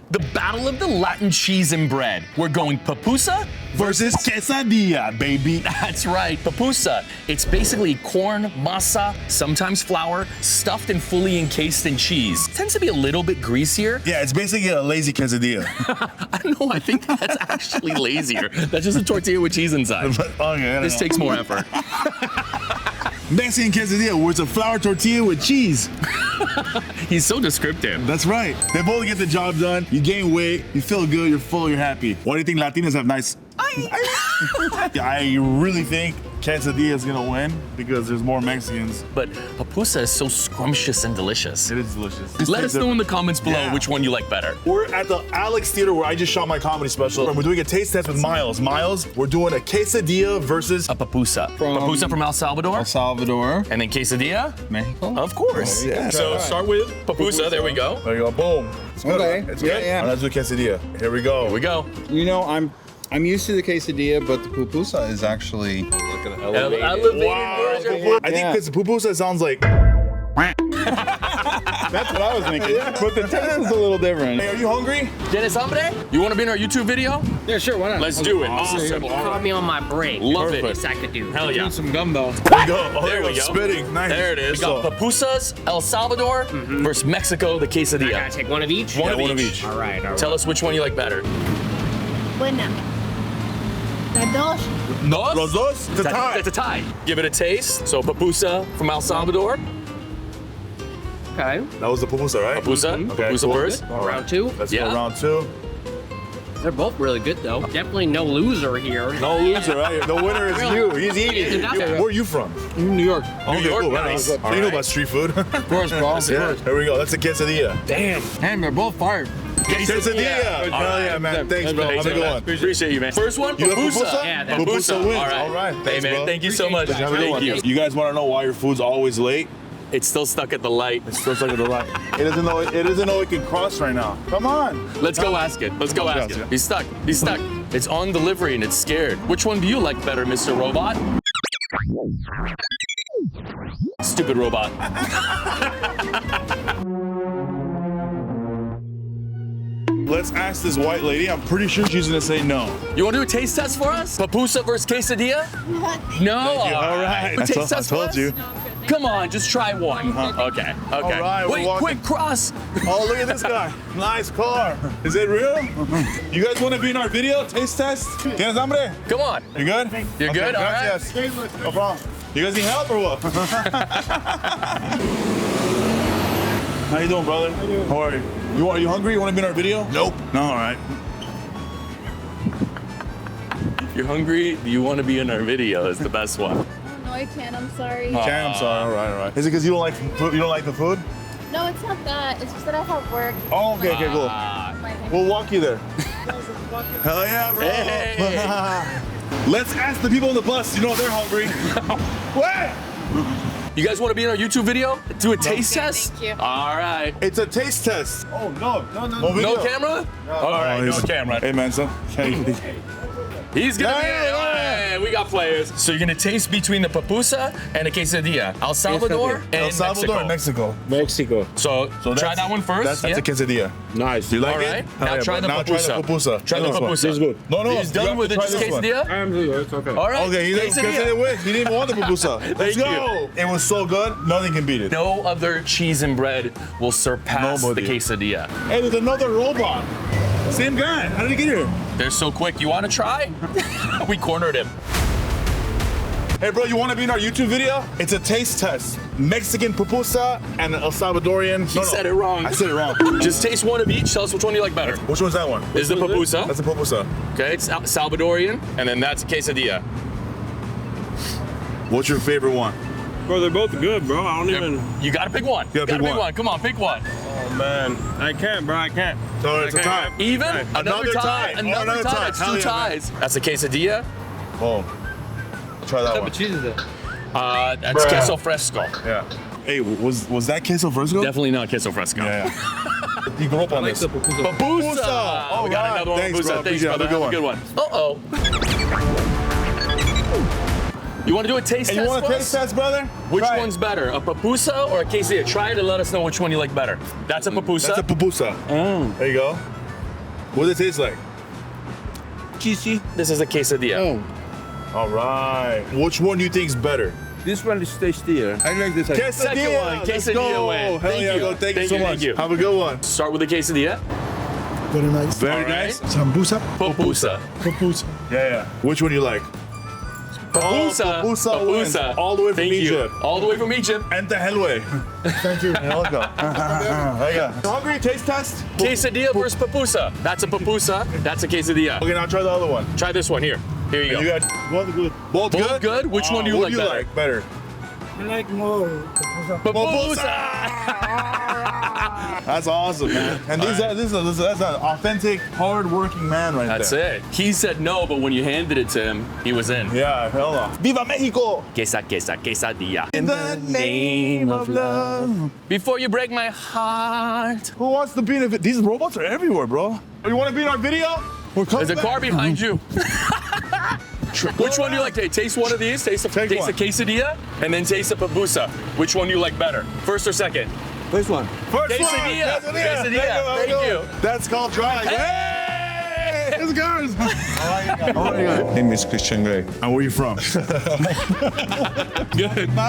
The battle of the Latin cheese and bread. We're going pupusa versus quesadilla, baby. That's right, pupusa. It's basically corn, masa, sometimes flour, stuffed and fully encased in cheese. It tends to be a little bit greasier. Yeah, it's basically a lazy quesadilla. I don't know, I think that's actually lazier. That's just a tortilla with cheese inside. Okay, This takes more effort. Mexican quesadilla, where it's a flour tortilla with cheese. He's so descriptive. That's right. They both get the job done. You gain weight, you feel good, you're full, you're happy. Why do you think Latinos have nice? I really think quesadilla is gonna win because there's more Mexicans. But pupusa is so scrumptious and delicious. It is delicious. Let us know in the comments below which one you like better. We're at the Alex Theater where I just shot my comedy special. And we're doing a taste test with Miles. Miles, we're doing a quesadilla versus A pupusa. Pupusa from El Salvador. El Salvador. And then quesadilla? Mexico. Of course. Oh, yeah. So start with pupusa. There we go. There you go, boom. It's good. Okay. It's good. Yeah. All right, let's do quesadilla. Here we go. Here we go. You know, I'm used to the quesadilla, but the pupusa is actually Elevated Wow. version. I think because pupusa sounds like. That's what I was thinking. But the taste is a little different. Hey, are you hungry? ¿Tienes hambre? You want to be in our YouTube video? Yeah, sure, why not? Let's do it. Awesome. Caught me on my break. Love it. Yes, I could do. Hell yeah. Some gum though. There we go. Oh, There we go. Spitting. Nice. There it is. We got So, pupusas, El Salvador versus Mexico, the I gotta quesadilla. take one of each. One one of of each. each. All right, all right. Tell us which one you like better. Buena. Las dos. Los dos? It's a tie. It's a tie. Give it a taste. So pupusa from El Salvador. Okay. That was the pupusa, right? Pupusa. Okay, Pupusa cool. first. Round two. Let's Yeah. go round two. They're both really good though. Definitely no loser here. No loser, right? The winner is you. He's eating. Yeah. Where are you from? New York. Okay, York, cool. Right nice. on. So you know about street food? Of course, bro. Yeah. Here we go. That's a quesadilla. Damn. And they're both fired. Quesadilla. Hell yeah, man. Thanks, bro. Have a good one. Appreciate you, man. First one, You have pupusa. pupusa? Yeah, that's Pupusa wins. All right. All right. Hey, Thanks, man. bro. Thank you so much. Have a good one. Thank you. You guys want to know why your food's always late? It's still stuck at the light. It's still stuck at the light. It doesn't know. It doesn't know it can cross right now. Come on. Let's go ask it. Let's go ask it. He's stuck. He's stuck. It's on delivery and it's scared. Which one do you like better, Mr. Robot? Stupid robot. Let's ask this white lady. I'm pretty sure she's gonna say no. You want to do a taste test for us? Pupusa versus quesadilla? No. All right. A taste I test for told us? you. Come on, just try one. Okay. Okay. All right, we're Wait, walking. quick, cross. Oh, look at this guy. Nice car. Is it real? You guys want to be in our video? Taste test? ¿Tienes hambre? Come on. You good? You're good? All right. Gracias. No problem. You guys need help or what? How you doing, brother? How are you? Are you hungry? You want to be in our video? Nope. No, all right. You're hungry? Do you want to be in our video? Is the best one. No, I can't. I'm sorry. I'm sorry. All right, all right. Is it because you don't like food? You don't like the food? No, it's not that. It's just that I have work. Oh, okay, okay, cool. We'll walk you there. Hell yeah, bro. Hey. Let's ask the people on the bus. You know they're hungry. What? You guys want to be in our YouTube video? Do a taste test? thank you. All right. It's a taste test. Oh no, no No camera? All right, no camera. Hey man, so He's gonna be Yeah. all right, we got players. So you're gonna taste between the pupusa and a quesadilla. El Salvador and El Salvador and Mexico. Mexico. So try that's- that one first. That's a quesadilla. Nice. Do you like All it? right. Hell Now yeah, try bro. the Now try the pupusa. pupusa. Try the This one. pupusa. This is good. No, no. He's done with it, just quesadilla? I'm good. It's okay. All right. Okay, he didn't quesadilla with. He didn't want the pupusa. Let's Thank go. It was so good. Nothing can beat it. No other cheese and bread will surpass Nobody. the quesadilla. Hey, there's another robot. Same guy. How did he get here? They're so quick. You want to try? We cornered him. Hey, bro, you want to be in our YouTube video? It's a taste test. Mexican pupusa and El Salvadorian. He said it wrong. I said it wrong. Just taste one of each. Tell us which one you like better. Which one's that one? This is the pupusa. That's a pupusa. Okay, it's Salvadorian, and then that's quesadilla. What's your favorite one? Bro, they're both good, bro. I don't even. You gotta pick one. You gotta pick one. Come on, pick one. Oh man, I can't, bro. I can't. So it's a tie. Even? Another tie. Oh, Another another tie. tie. That's Hell two yeah, man. ties. That's a quesadilla. Boom. Try that one. cheese is it? That's queso fresco. Yeah. Hey, was that queso fresco? Definitely not queso fresco. Yeah. You grew up on this. Pupusa. Pupusa. We got Alright. another one. Thanks, Pupusa. bro. Thanks, Appreciate it. brother. Have a Have a good one. Uh-oh. You want to do a taste Hey, test you want a for taste us? test, brother? Which Try it. one's better, a pupusa or a quesadilla? Try it and let us know which one you like better. That's a pupusa. That's a pupusa. There you go. What does it taste like? Cheesy. This is a quesadilla. Oh, All right. Which one do you think is better? this one is tastier. I like this. Quesadilla. Second one, Let's quesadilla go. win. Hell Thank yeah, you. go. Thank you Thank so you, much. thank you. Have a good one. Start with the quesadilla. Very nice. Very All right. nice. Sambusa. Pupusa. Pupusa. Yeah. Which one do you like? Pupusa. Pupusa wins. All the way from Thank Egypt. you. All the way from Egypt. And the hellway. Thank you. Welcome. Hungry? Taste test? Quesadilla versus pupusa. That's a pupusa. That's a quesadilla. Okay, now try the other one. Try this one here. Here you go. You got both good. Both Both good? good? Which one do you what like better? I like more pupusa. That's awesome, man. And that's an authentic, hard-working man right That's there. it. He said no, but when you handed it to him, he was in. Yeah, hell no. Viva Mexico! Quesadilla. In the name of love. Before you break my heart. Who wants to be in it? These robots are everywhere, bro. You want to be in our video? We're coming There's a back. car behind you. Which one do you like? Hey, taste one of these. Taste a Take one. quesadilla, and then taste a pupusa. Which one do you like better? First or second? First one. First Quesadilla. one. Quesadilla. Thank you. That's called drive. Hey! It's girls. How are you? Name is Christian Grey. And where you from? Good.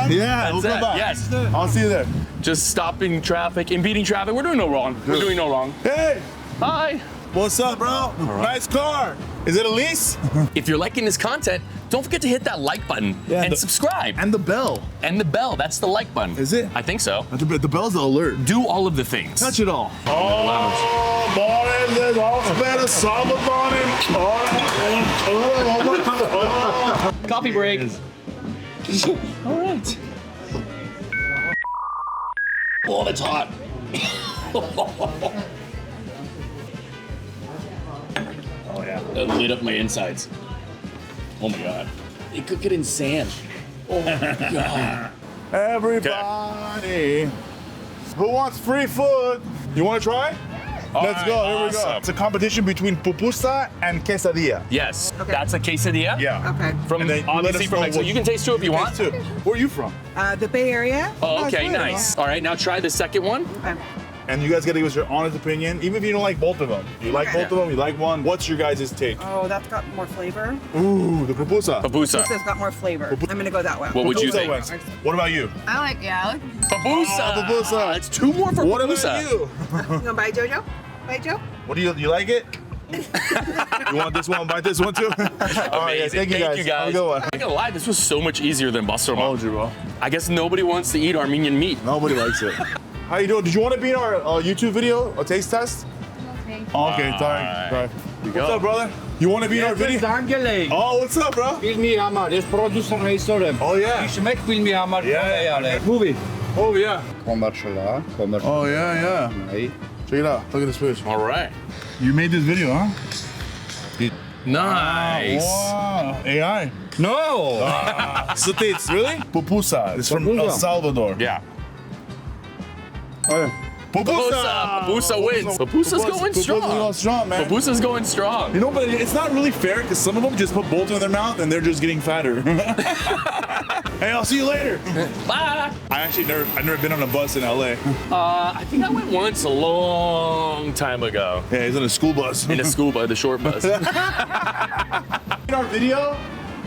Yeah, we'll That's come it. back. Yes. I'll see you there. Just stopping traffic, impeding traffic. We're doing no wrong. We're doing no wrong. Hey, Hi. what's up, bro? Nice car. Is it a lease? If you're liking this content, don't forget to hit that like button Yeah, and the- subscribe. And the bell. And the bell, that's the like button. Is it? I think so. The bell's the alert. Do all of the things. Touch it all. Oh, morning, there's all better summer morning. Coffee break. All right. Oh, that's hot. Oh yeah, that lit up my insides. Oh my god. They cook it in sand. Oh my god. Everybody who wants free food, you want to try? Let's go. Here we go. awesome. It's a competition between pupusa and quesadilla. Yes, that's a quesadilla. Yeah. Okay. From And then you let obviously us from know Mexico. what- You can taste two if you want. Taste too. Where are you from? The Bay Area. Oh, okay, good. nice. All right, now try the second one. Okay. And you guys gotta give us your honest opinion, even if you don't like both of them. You like Okay. both of them, you like one. What's your guys' take? Oh, that's got more flavor. Ooh, the pupusa. Pupusa. This has got more flavor. I'm gonna go that way. What would you Pupusa think? wins. What about you? I like Pupusa. Oh, pupusa. It's two more for What pupusa. about you? You gonna buy Jojo? Buy Joe? What do you like it? You want this one? Buy this one too? All right, Amazing. thank you guys. Have a good one. I'm not gonna lie, this was so much easier than Basra. Told you, bro. I guess nobody wants to eat Armenian meat. Nobody likes it. How you doing? Did you want to be in our YouTube video, a taste test? Okay. Oh, okay, sorry. What's up, brother? You want to be in our video? Angele. Oh, what's up, bro? Filmi ama, jest producent reżyserem. Oh, yeah. Śmek filmi ama. Yeah. Movie. Oh, yeah. Commercial, commercial. Oh, yeah. Check it out. Look at this fish. All right. You made this video, huh? Nice. Wow. AI. No! States, really? Pupusa. It's from El Salvador. Yeah. Pupusa. Pupusa wins. Pupusa's going strong. Pupusa's going strong, man. Pupusa's going strong. You know, but it's not really fair because some of them just put both in their mouth and they're just getting fatter. Hey, I'll see you later. Bye. I've never been on a bus in LA. I think I went once a long time ago. Yeah, he's on a school bus. In a school bus, the short bus. In our video,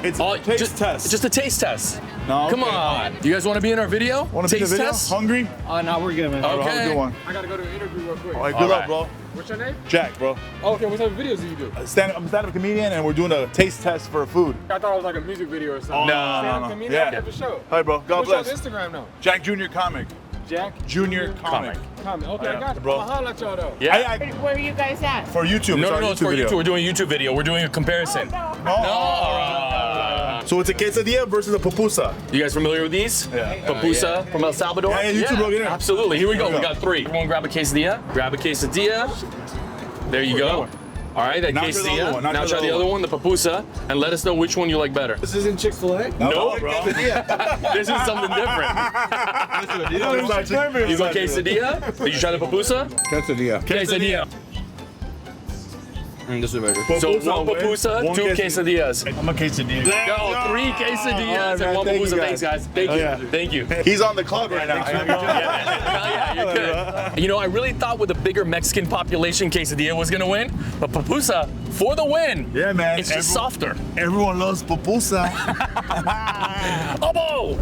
it's a taste test. Just a taste test. No, Come okay. on. You guys want to be in our video? Want to be in the taste video? test? Hungry? No, we're good, man. Have a Okay. good one. I gotta go to an interview real quick. All right, All good luck, right. bro. What's your name? Jack, bro. Oh, okay, what type of videos do you do? I'm a stand-up comedian, and we're doing a taste test for food. I thought it was like a music video or something. No. Stand-up no. comedian? Yeah. Okay, for sure. Hi, bro. God What's your bless. Instagram now? Jack Junior Comic. Jack Junior Comic. Comment. Okay, Yeah, I got you. bro. I'll holler at y'all though. Yeah. Where are you guys at? For YouTube. No, our no, it's for video. YouTube. We're doing a YouTube video. We're doing a comparison. Oh. So it's a quesadilla versus a pupusa. You guys familiar with these? Yeah. Pupusa from El Salvador? Yeah, YouTube, bro, get in. Absolutely. Here we go. Here we We go. got three. Everyone grab a quesadilla. Grab a quesadilla. There you go. All right, that Now try the other quesadilla. one. Now Now try try the the other other one, the pupusa, and let us know which one you like better. This isn't Chick-fil-A? No, bro. This is something different. You go quesadilla? Did you try the pupusa? Quesadilla. Quesadilla. This is better. So Pupusa one wins, pupusa, one 2 quesadilla. quesadillas. I'm a quesadilla. Go, 3 quesadillas All right, and 1 man. Thank pupusa. you, Thanks, guys. Thank Oh, you. yeah. Thank you. He's on the clock right now. Yeah, you're good. You know, I really thought with a bigger Mexican population, quesadilla was gonna win, but pupusa for the win. Yeah, man. It's just softer. Everyone loves pupusa. Abo!